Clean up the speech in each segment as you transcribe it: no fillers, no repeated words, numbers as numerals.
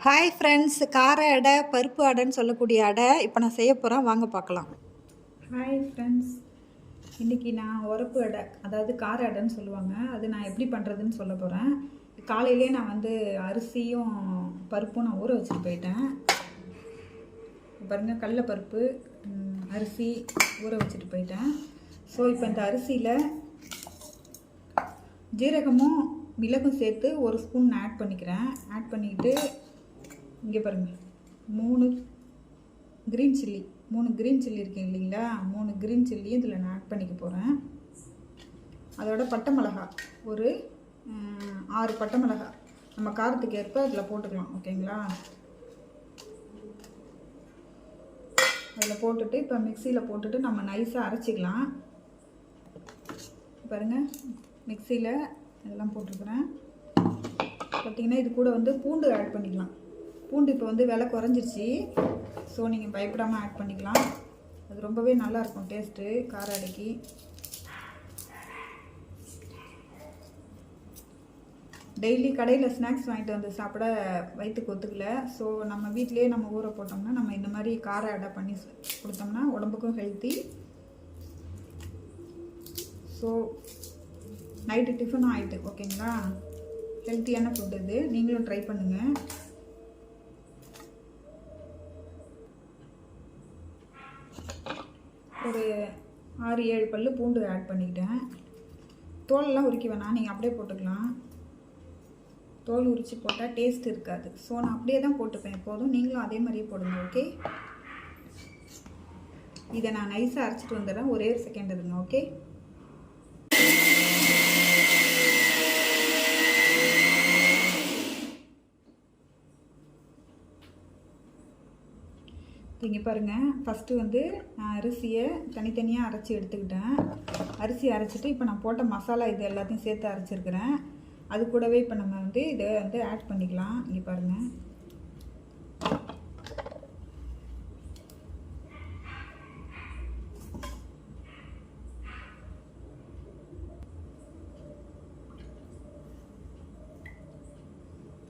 Hi friends, கார அடை, பருப்பு அடைன்னு சொல்லக்கூடிய அடை இப்போ நான் செய்ய போகிறேன். வாங்க பார்க்கலாம். ஹாய் ஃப்ரெண்ட்ஸ், இன்றைக்கி நான் உரப்பு அடை, அதாவது கார அடைன்னு சொல்லுவாங்க, அது நான் எப்படி பண்ணுறதுன்னு சொல்ல போகிறேன். காலையிலே நான் அரிசியும் பருப்பும் நான் ஊற வச்சுட்டு போயிட்டேன். பாருங்கள், கடலைப்பருப்பு, அரிசி ஊற வச்சுட்டு போயிட்டேன். ஸோ இப்போ இந்த அரிசியில் ஜீரகமும் மிளகும் சேர்த்து ஒரு ஸ்பூன் நான் ஆட் பண்ணிக்கிறேன். ஆட் பண்ணிக்கிட்டு இங்கே பாருங்கள், 3 க்ரீன் சில்லி இருக்கு இல்லைங்களா, 3 க்ரீன் சில்லியும் இதில் நான் ஆட் பண்ணிக்க போகிறேன். அதோட பட்டை மிளகா ஒரு 6 பட்டை மிளகா நம்ம காரத்துக்கு ஏற்ப அதில் போட்டுக்கலாம். ஓகேங்களா, அதில் போட்டுட்டு இப்போ மிக்சியில் போட்டுட்டு நம்ம நைஸாக அரைச்சிக்கலாம். பாருங்கள், மிக்சியில் எல்லாம் போட்டுருக்குறேன். பார்த்திங்கன்னா இது கூட பூண்டு ஆட் பண்ணிக்கலாம். பூண்டு இப்போ விலை குறைஞ்சிருச்சு, ஸோ நீங்கள் பயப்படாமல் ஆட் பண்ணிக்கலாம். அது ரொம்பவே நல்லாயிருக்கும் டேஸ்ட்டு கார அடைக்கு. டெய்லி கடையில் ஸ்நாக்ஸ் வாங்கிட்டு சாப்பிட வயிற்றுக்கு ஒத்துக்கல. ஸோ நம்ம வீட்டிலே நம்ம ஊற போட்டோம்னா, நம்ம இந்த மாதிரி கார அடை பண்ணி கொடுத்தோம்னா உடம்புக்கும் ஹெல்த்தி. ஸோ நைட்டு டிஃபனும் ஆகிட்டு. ஓகேங்களா, ஹெல்த்தியான ஃபுட் இது, நீங்களும் ட்ரை பண்ணுங்கள். ஒரு 6-7 பல்லு பூண்டு ஆட் பண்ணிக்கிட்டேன். தோலெல்லாம் உரிக்க வேணாம், நீங்கள் அப்படியே போட்டுக்கலாம். தோல் உரித்து போட்டால் டேஸ்ட் இருக்காது. ஸோ நான் அப்படியே தான் போட்டுப்பேன் எப்போதும், நீங்களும் அதே மாதிரியே போடுங்க. ஓகே, இதை நான் நைஸாக அரைச்சிட்டு வந்துடுறேன். ஒரே ஒரு செகண்ட் இருங்க. ஓகே, இங்கே பாருங்கள், ஃபஸ்ட்டு நான் அரிசியை தனித்தனியாக அரைச்சி எடுத்துக்கிட்டேன். அரிசி அரைச்சிட்டு இப்போ நான் போட்ட மசாலா இது எல்லாத்தையும் சேர்த்து அரைச்சிருக்கிறேன். அது கூடவே இப்போ நம்ம இதை ஆட் பண்ணிக்கலாம். இங்கே பாருங்கள்,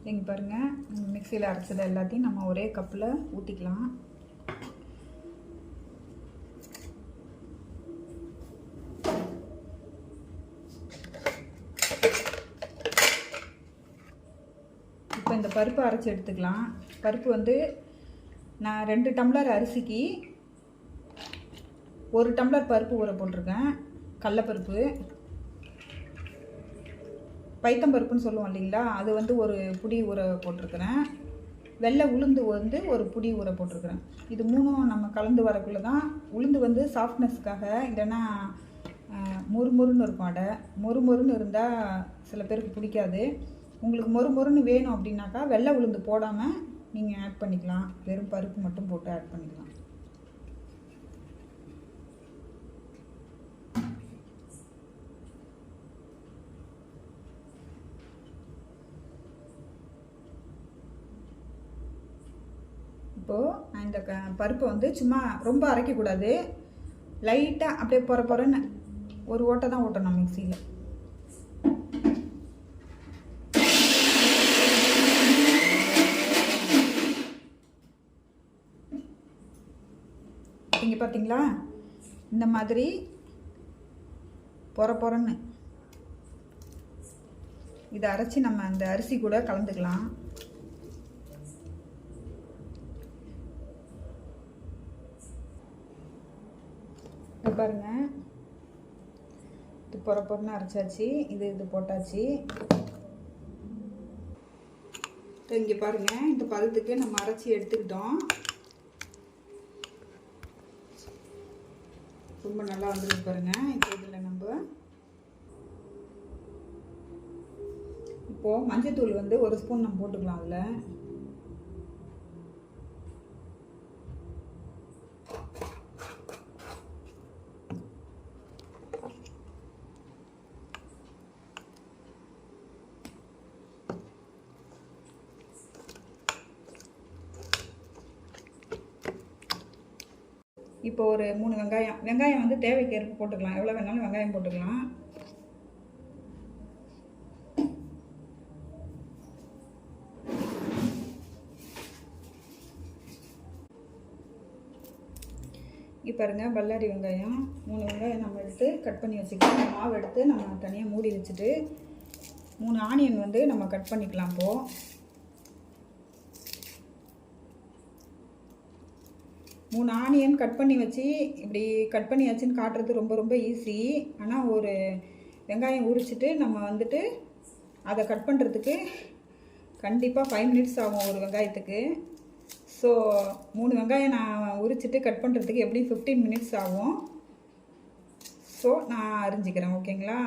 இங்கே பாருங்கள், மிக்சியில் அரைச்சதை எல்லாத்தையும் நம்ம ஒரே கப்பில் ஊற்றிக்கலாம். இப்போ இந்த பருப்பு அரைச்சி எடுத்துக்கலாம். பருப்பு நான் 2 டம்ளர் அரிசிக்கு 1 டம்ளர் பருப்பு ஊற போட்டிருக்கேன். கடலைப்பருப்பு, பைத்தம்பருப்புன்னு சொல்லுவோம் இல்லைங்களா, அது ஒரு புடி ஊற போட்டிருக்கிறேன். வெள்ளை உளுந்து ஒரு புடி ஊற போட்டிருக்கிறேன். இது 3ம் நம்ம கலந்து வரக்குள்ளே தான். உளுந்து சாஃப்ட்னஸ்க்காக, இல்லைன்னா மொறுமொறுன்னு இருக்கும் அடை. மொறுமொறுன்னு இருந்தால் சில பேருக்கு பிடிக்காது. உங்களுக்கு மொறுமொறுன்னு வேணும் அப்படின்னாக்கா வெள்ளை உளுந்து போடாமல் நீங்கள் ஆட் பண்ணிக்கலாம். வெறும் பருப்பு மட்டும் போட்டு ஆட் பண்ணிக்கலாம். இப்போது நான் இந்த பருப்பை சும்மா ரொம்ப அரைக்கக்கூடாது, லைட்டாக அப்படியே பொறன்னு ஒரு ஓட்டை தான் ஓட்டணும் மிக்சியில். இங்கே பார்த்தீங்களா, இந்த மாதிரி பொறன்னு இதை அரைச்சி நம்ம அந்த அரிசி கூட கலந்துக்கலாம். பாருங்கள், இது பொறன்னு அரைச்சாச்சு. இது போட்டாச்சு. இங்கே பாருங்கள், இந்த பதத்துக்கு நம்ம அரைச்சி எடுத்துக்கிட்டோம். ரொம்ப நல்லா வந்துருக்கு பாருங்கள். இப்போ இதில் இப்போது மஞ்சத்தூள் 1 ஸ்பூன் நம்ம போட்டுக்கலாம். அதில் இப்போ ஒரு 3 வெங்காயம் தேவைக்கு ஏற்ப போட்டுக்கலாம். எவ்வளோ வேணாலும் வெங்காயம் போட்டுக்கலாம். இப்போ பாருங்க பல்லாரி வெங்காயம் 3 வெங்காயம் நம்ம எடுத்து கட் பண்ணி வச்சுக்கலாம். மாவு எடுத்து நம்ம தனியாக மூடி வச்சுட்டு 3 ஆனியன் வந்து நம்ம கட் பண்ணிக்கலாம். இப்போது 3 ஆனியன் கட் பண்ணி வச்சு இப்படி கட் பண்ணியாச்சுன்னு காட்டுறது ரொம்ப ரொம்ப ஈஸி. ஆனால் ஒரு வெங்காயம் உரிச்சிட்டு நம்ம வந்துட்டு அதை கட் பண்ணுறதுக்கு கண்டிப்பாக 5 மினிட்ஸ் ஆகும் ஒரு வெங்காயத்துக்கு. ஸோ 3 வெங்காயம் நான் உரிச்சிட்டு கட் பண்ணுறதுக்கு எப்படியும் 15 மினிட்ஸ் ஆகும். ஸோ நான் அரிஞ்சிக்கிறேன். ஓகேங்களா?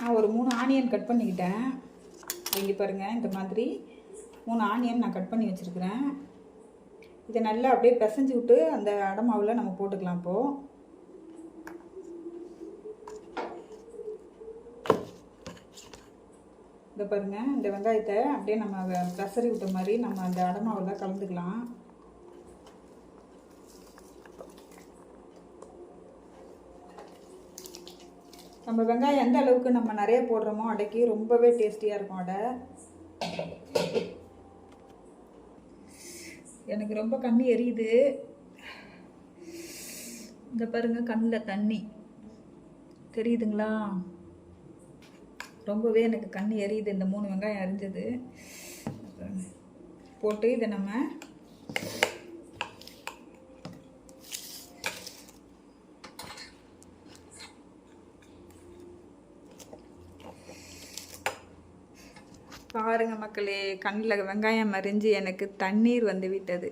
நான் ஒரு 3 ஆனியன் கட் பண்ணிக்கிட்டேன். இங்கே பாருங்கள், இந்த மாதிரி 3 ஆனியன் நான் கட் பண்ணி வச்சுருக்கிறேன். இதை நல்லா அப்படியே பிசைஞ்சு விட்டு அந்த அடை மாவில் நம்ம போட்டுக்கலாம். இப்போது இதை பாருங்கள், இந்த வெங்காயத்தை அப்படியே நம்ம பெசரி விட்ட மாதிரி நம்ம அந்த அடை மாவில் கலந்துக்கலாம். நம்ம வெங்காயம் எந்த அளவுக்கு நம்ம நிறைய போடுறோமோ அடைக்கு ரொம்பவே டேஸ்டியாக இருக்கும் அடை. எனக்கு ரொம்ப கண்ணு எரியுது. இந்த பாருங்க, கண்ணில் தண்ணி தெரியுதுங்களா? ரொம்பவே எனக்கு கண்ணு எரியுது. இந்த 3 வெங்காயம் அரிஞ்சது போட்டு இதை நம்ம பாருங்க மக்களே, கண்ணில் வெங்காயம் அரிஞ்சு எனக்கு தண்ணீர் வந்து விட்டது.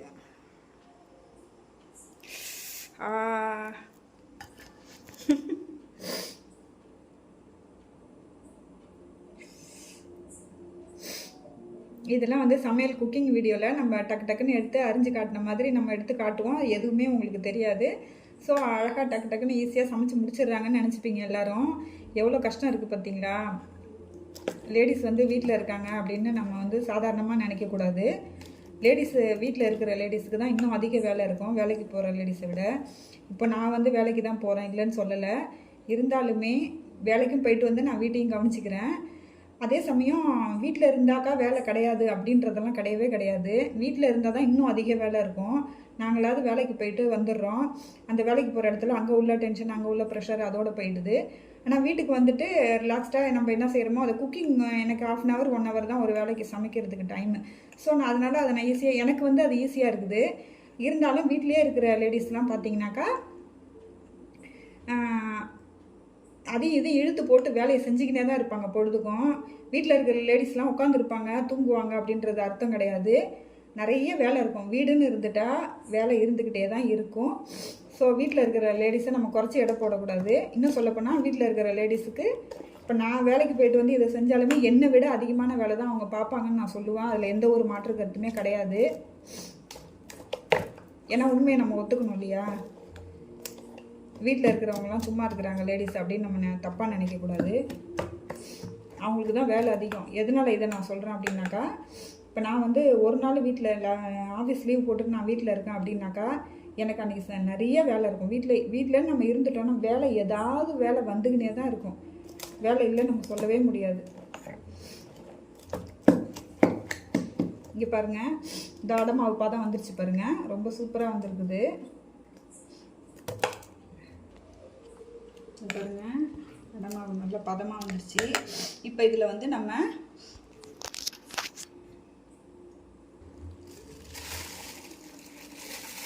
இதெல்லாம் வந்து சமையல் குக்கிங் வீடியோவில் நம்ம டக்குன்னு எடுத்து அரிஞ்சு காட்டின மாதிரி நம்ம எடுத்து காட்டுவோம். எதுவுமே உங்களுக்கு தெரியாது. ஸோ அழகாக டக்குன்னு ஈஸியாக சமைச்சு முடிச்சிடுறாங்கன்னு நினச்சிப்பீங்க எல்லோரும். எவ்வளோ கஷ்டம் இருக்குது பார்த்தீங்களா? லேடிஸ் வந்து வீட்டில் இருக்காங்க அப்படின்னு நம்ம வந்து சாதாரணமாக நினைக்கக்கூடாது. லேடிஸு வீட்டில் இருக்கிற லேடிஸுக்கு தான் இன்னும் அதிக வேலை இருக்கும், வேலைக்கு போகிற லேடிஸை விட. இப்போ நான் வந்து வேலைக்கு தான் போகிறேன், இல்லைன்னு சொல்லலை. இருந்தாலுமே வேலைக்கும் போயிட்டு வந்து நான் வீட்டையும் கவனிச்சிக்கிறேன். அதே சமயம் வீட்டில் இருந்தாக்கா வேலை கிடையாது அப்படின்றதெல்லாம் கிடையவே கிடையாது. வீட்டில் இருந்தால் தான் இன்னும் அதிக வேலை இருக்கும். நாங்களாவது வேலைக்கு போயிட்டு வந்துடுறோம். அந்த வேலைக்கு போகிற இடத்துல அங்கே உள்ள டென்ஷன், அங்கே உள்ள ப்ரெஷர் அதோடு போயிடுது. ஆனால் வீட்டுக்கு வந்துட்டு ரிலாக்ஸ்டாக நம்ம என்ன செய்கிறோமோ அதை குக்கிங் எனக்கு 1/2 hour 1 hour தான் ஒரு வேலைக்கு சமைக்கிறதுக்கு டைமு. ஸோ நான் அதனால் அதை நான் ஈஸியாக, எனக்கு வந்து அது ஈஸியாக இருக்குது. இருந்தாலும் வீட்டிலே இருக்கிற லேடிஸ்லாம் பார்த்தீங்கன்னாக்கா அதையும் இதையும் இழுத்து போட்டு வேலையை செஞ்சுக்கினே தான் இருப்பாங்க பொழுதுக்கும். வீட்டில் இருக்கிற லேடிஸ்லாம் உட்காந்துருப்பாங்க, தூங்குவாங்க அப்படின்றது அர்த்தம் கிடையாது. நிறைய வேலை இருக்கும். வீடுன்னு இருந்துட்டால் வேலை இருந்துக்கிட்டே தான் இருக்கும். ஸோ வீட்டில் இருக்கிற லேடிஸை நம்ம குறைச்சி எடை போடக்கூடாது. இன்னும் சொல்லப்போனால் வீட்டில் இருக்கிற லேடிஸுக்கு இப்போ நான் வேலைக்கு போயிட்டு வந்து இதை செஞ்சாலுமே என்னை விட அதிகமான வேலை தான் அவங்க பார்ப்பாங்கன்னு நான் சொல்லுவேன். அதில் எந்த ஒரு மாற்று கருத்துமே கிடையாது. ஏன்னா உண்மையை நம்ம ஒத்துக்கணும் இல்லையா? வீட்டில் இருக்கிறவங்களாம் சும்மா இருக்கிறாங்க லேடிஸ் அப்படின்னு நம்ம தப்பாக நினைக்கக்கூடாது. அவங்களுக்கு தான் வேலை அதிகம். எதனால் இதை நான் சொல்கிறேன் அப்படின்னாக்கா, இப்போ நான் வந்து ஒரு நாள் வீட்டில் ஆஃபீஸ் லீவ் போட்டுட்டு நான் வீட்டில் இருக்கேன் அப்படின்னாக்கா எனக்கு அன்றைக்கி நிறைய வேலை இருக்கும். வீட்டில் நம்ம இருந்துட்டோம்னா வேலை ஏதாவது வேலை வந்துக்கினே தான் இருக்கும். வேலை இல்லை நம்ம சொல்லவே முடியாது. இங்கே பாருங்கள், இந்த அடை மாவு பதம் வந்துருச்சு பாருங்கள், ரொம்ப சூப்பராக வந்துருக்குது பாருங்கள். அடை மாவு நல்ல பதமாக வந்துருச்சு. இப்போ இதில் வந்து நம்ம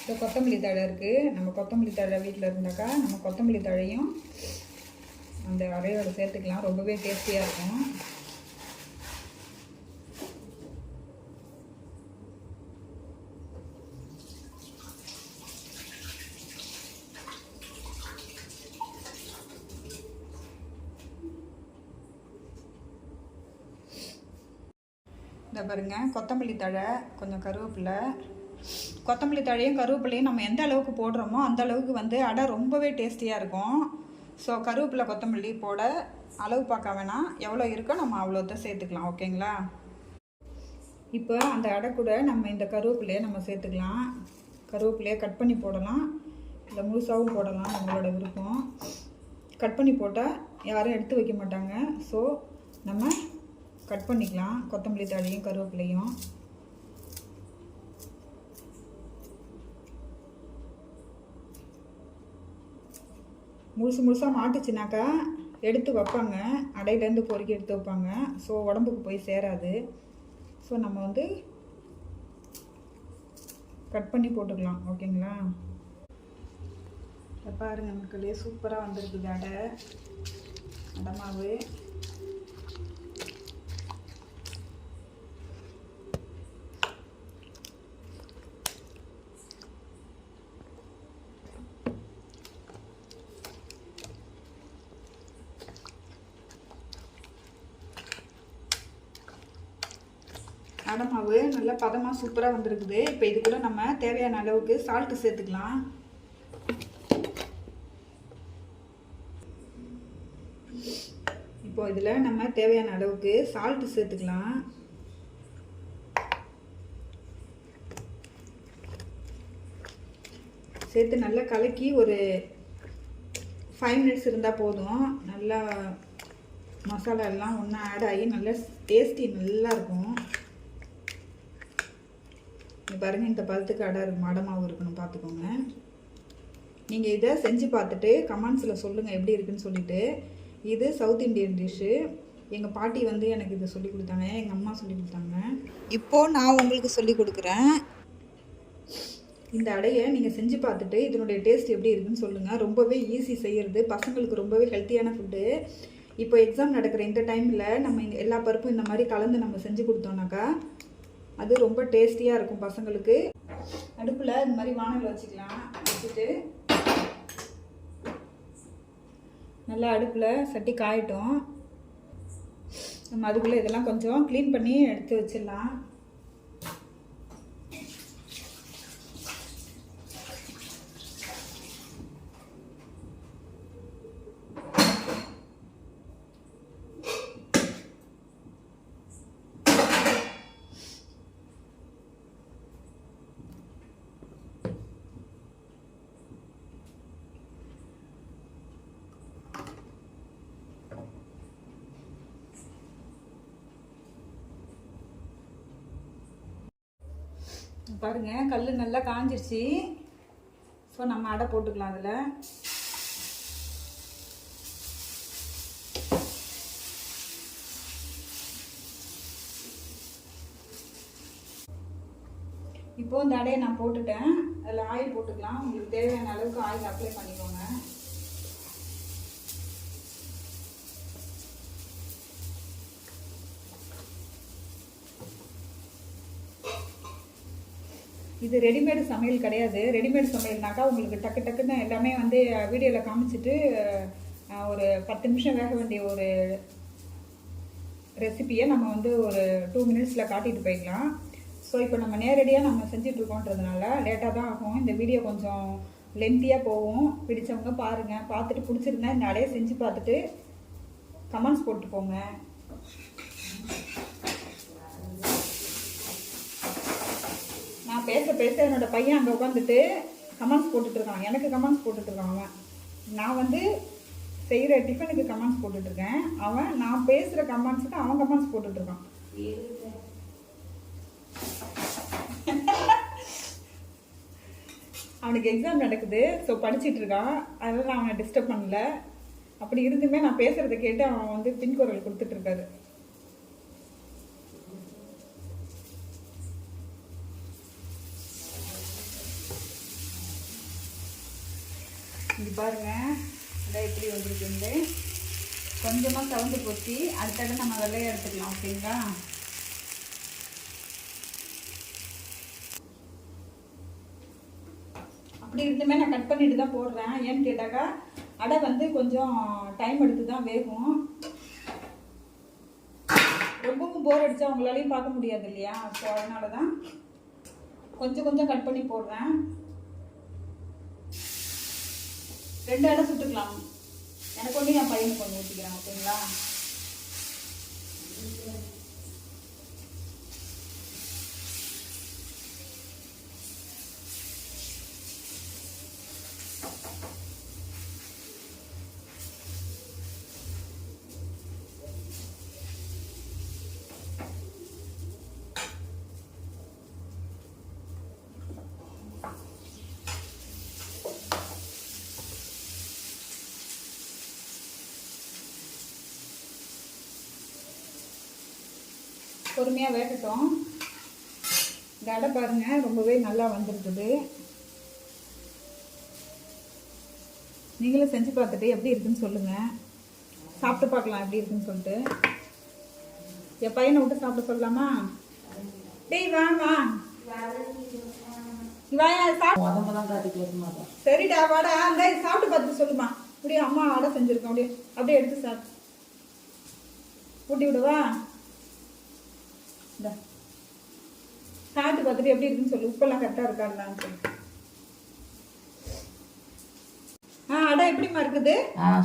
இப்போ கொத்தமல்லி தழை இருக்குது. நம்ம கொத்தமல்லி தழை வீட்டில் இருந்தாக்கா நம்ம கொத்தமல்லி தழையும் அந்த அரையோட சேர்த்துக்கலாம். ரொம்பவே டேஸ்டியாக இருக்கும். இந்த பாருங்க, கொத்தமல்லி தழை, கொஞ்சம் கருவேப்பிலை. கொத்தமல்லி தழையும் கருவேப்பிலையும் நம்ம எந்த அளவுக்கு போடுறோமோ அந்த அளவுக்கு வந்து அடை ரொம்பவே டேஸ்டியாக இருக்கும். ஸோ கருவேப்பிலை கொத்தமல்லி போட அளவு பார்க்க வேணாம், எவ்வளோ இருக்கோ நம்ம அவ்வளோதான் சேர்த்துக்கலாம். ஓகேங்களா? இப்போ அந்த அடை கூட நம்ம இந்த கருவேப்பிலையை நம்ம சேர்த்துக்கலாம். கருவேப்பிலையை கட் பண்ணி போடலாம், இல்லை முழுசாகவும் போடலாம், நம்மளோட விருப்பம். கட் பண்ணி போட்டால் யாரும் எடுத்து வைக்க மாட்டாங்க. ஸோ நம்ம கட் பண்ணிக்கலாம் கொத்தமல்லி தழையும் கருவேப்பிலையும். முழுசாக மாட்டுச்சுனாக்கா எடுத்து வைப்பாங்க, அடையிலேருந்து பொறுக்கி எடுத்து வைப்பாங்க. ஸோ உடம்புக்கு போய் சேராது. ஸோ நம்ம வந்து கட் பண்ணி போட்டுக்கலாம். ஓகேங்களா? பாருங்க மக்களே, சூப்பராக வந்திருக்குது அடை மாவு. அடை மாவு நல்லா பதமாக சூப்பராக வந்திருக்குது. இப்போ இது கூட நம்ம தேவையான அளவுக்கு சால்ட்டு சேர்த்துக்கலாம். இப்போ இதில் நம்ம தேவையான அளவுக்கு சால்ட்டு சேர்த்துக்கலாம். சேர்த்து நல்லா கலக்கி ஒரு 5 மினிட்ஸ் இருந்தால் போதும். நல்லா மசாலா எல்லாம் ஒன்றா ஆட் ஆகி நல்லா டேஸ்டி நல்லா இருக்கும். பாருங்கள், இந்த பதத்துக்கு அடை மாவு இருக்கணும், பார்த்துக்கோங்க. நீங்கள் இதை செஞ்சு பார்த்துட்டு கமெண்ட்ஸில் சொல்லுங்கள் எப்படி இருக்குன்னு சொல்லிவிட்டு. இது சவுத் இண்டியன் டிஷ்ஷு. எங்கள் பாட்டி வந்து எனக்கு இதை சொல்லி கொடுத்தாங்க, எங்கள் அம்மா சொல்லி கொடுத்தாங்க. இப்போது நான் உங்களுக்கு சொல்லி கொடுக்குறேன். இந்த அடையை நீங்கள் செஞ்சு பார்த்துட்டு இதனுடைய டேஸ்ட் எப்படி இருக்குன்னு சொல்லுங்கள். ரொம்பவே ஈஸி செய்கிறது, பசங்களுக்கு ரொம்பவே ஹெல்த்தியான ஃபுட்டு. இப்போ எக்ஸாம் நடக்கிற இந்த டைமில் நம்ம எல்லா பருப்பும் இந்த மாதிரி கலந்து நம்ம செஞ்சு கொடுத்தோம்னாக்கா அது ரொம்ப டேஸ்டியாக இருக்கும் பசங்களுக்கு. அடுப்பில் இந்த மாதிரி வானல் வச்சுக்கலாம். வச்சுட்டு நல்லா அடுப்பில் சட்டி காயட்டும். நம்ம அதுக்குள்ளே இதெல்லாம் கொஞ்சம் க்ளீன் பண்ணி எடுத்து வச்சிடலாம். பாருங்கள், கல் நல்லா காஞ்சிருச்சு. ஸோ நம்ம அடை போட்டுக்கலாம். அதில் இப்போது இந்த அடையை நான் போட்டுட்டேன். அதில் ஆயில் போட்டுக்கலாம். உங்களுக்கு தேவையான அளவுக்கு ஆயில் அப்ளை பண்ணிக்கோங்க. இது ரெடிமேடு சமையல் கிடையாது. ரெடிமேடு சமையல்னாக்கா உங்களுக்கு டக்கு டக்குன்னு எல்லாமே வந்து வீடியோவில் காமிச்சிட்டு ஒரு 10 நிமிஷம் வேக வேண்டிய ஒரு ரெசிபியை நம்ம வந்து ஒரு 2 மினிட்ஸில் காட்டிட்டு போய்க்கலாம். ஸோ இப்போ நம்ம நேரடியாக நம்ம செஞ்சிட்ருக்கோன்றதுனால லேட்டாக தான் ஆகும். இந்த வீடியோ கொஞ்சம் லென்த்தியாக போகும். பிடிச்சவங்க பாருங்கள். பார்த்துட்டு பிடிச்சிருந்தா இந்த அடையை செஞ்சு பார்த்துட்டு கமெண்ட்ஸ் போட்டு போங்க. நான் பேச என்னோட பையன் அங்கே உட்காந்துட்டு கமெண்ட்ஸ் போட்டுட்ருக்கான். எனக்கு கமெண்ட்ஸ் போட்டுட்ருக்கான். அவன் நான் வந்து செய்கிற டிஃபனுக்கு கமெண்ட்ஸ் போட்டுட்ருக்கேன். அவன் நான் பேசுகிற கமெண்ட்ஸுக்கு அவன் கமெண்ட்ஸ் போட்டுட்ருக்கான். அவனுக்கு எக்ஸாம் நடக்குது. ஸோ படிச்சிட்ருக்கான். அதனால் நான் அவனை டிஸ்டர்ப் பண்ணல. அப்படி இருந்துமே நான் பேசுகிறத கேட்டு அவன் வந்து பின்குரல் கொடுத்துட்ருக்காரு. இது பாருங்கள், இதான் எப்படி வந்துருக்குங்க. கொஞ்சமாக சவுண்டு போச்சு. அடுத்தது நம்ம வெள்ளையை எடுத்துக்கலாம். ஓகேங்களா? அப்படி இருந்துமே நான் கட் பண்ணிட்டு தான் போடுறேன். ஏன்னு கேட்டாக்கா அடை வந்து கொஞ்சம் டைம் எடுத்து தான் வேகும். ரொம்பவும் போர் அடித்தா அவங்களாலையும் பார்க்க முடியாது இல்லையா? ஸோ அதனால தான் கொஞ்சம் கட் பண்ணி போடுறேன். 2 அடை சுட்டுக்கலாம். எனக்கு ஒன்று என் பையனுக்கு ஒன்று ஊற்றிக்கிறேன். ஓகேங்களா? பொறுமையாக வேகட்டும். இந்த அடை பாருங்கள் ரொம்பவே நல்லா வந்துருக்குது. நீங்களும் செஞ்சு பார்த்துட்டு எப்படி இருக்குன்னு சொல்லுங்கள். சாப்பிட்டு பார்க்கலாம் எப்படி இருக்குன்னு சொல்லிட்டு. என் பையனை விட்டு சாப்பிட சொல்லலாமா? டேய் வா வா சரிடா வாடா. அந்த சாப்பிட்டு பார்த்துட்டு சொல்லுமா. அப்படியே அம்மா அடை செஞ்சுருக்கோம். அப்படியே எடுத்து சாப்பிட்டு ஊட்டி விடுவா. சாப்பிட்டு பார்த்துட்டு எப்படி இருக்குன்னு சொல்லு. உப்பெல்லாம் கரெக்டாக இருக்கான்னு சொல்லு. அடை எப்படிமா இருக்குது?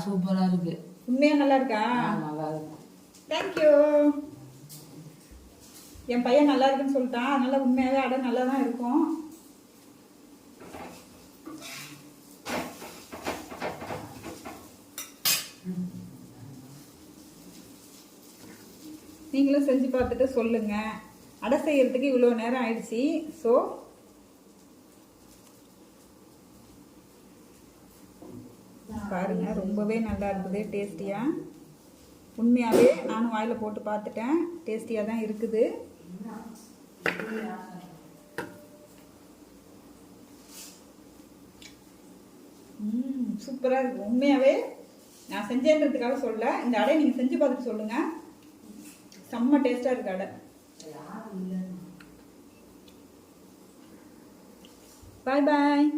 சூப்பரா இருக்கு. உண்மையா நல்லா இருக்கா? நல்லா இருக்கு. தேங்க்யூ. என் பையன் நல்லா இருக்குன்னு சொல்லிட்டான். அதனால உண்மையாவே அடை நல்லா தான் இருக்கும். நீங்களும் செஞ்சு பார்த்துட்டு சொல்லுங்க. அடை செய்யறதுக்கு இவ்வளோ நேரம் ஆயிடுச்சு. ஸோ பாருங்க ரொம்பவே நல்லா இருக்குது. டேஸ்டியாக உண்மையாகவே நானும் வாயில் போட்டு பார்த்துட்டேன். டேஸ்டியாக தான் இருக்குது. சூப்பராக இருக்குது. உண்மையாகவே நான் செஞ்சேன்றதுக்காக சொல்ல. இந்த அடை நீங்கள் செஞ்சு பார்த்துட்டு சொல்லுங்கள். செம்ம டேஸ்ட்டாக இருக்கு அடை. பாய் பாய்.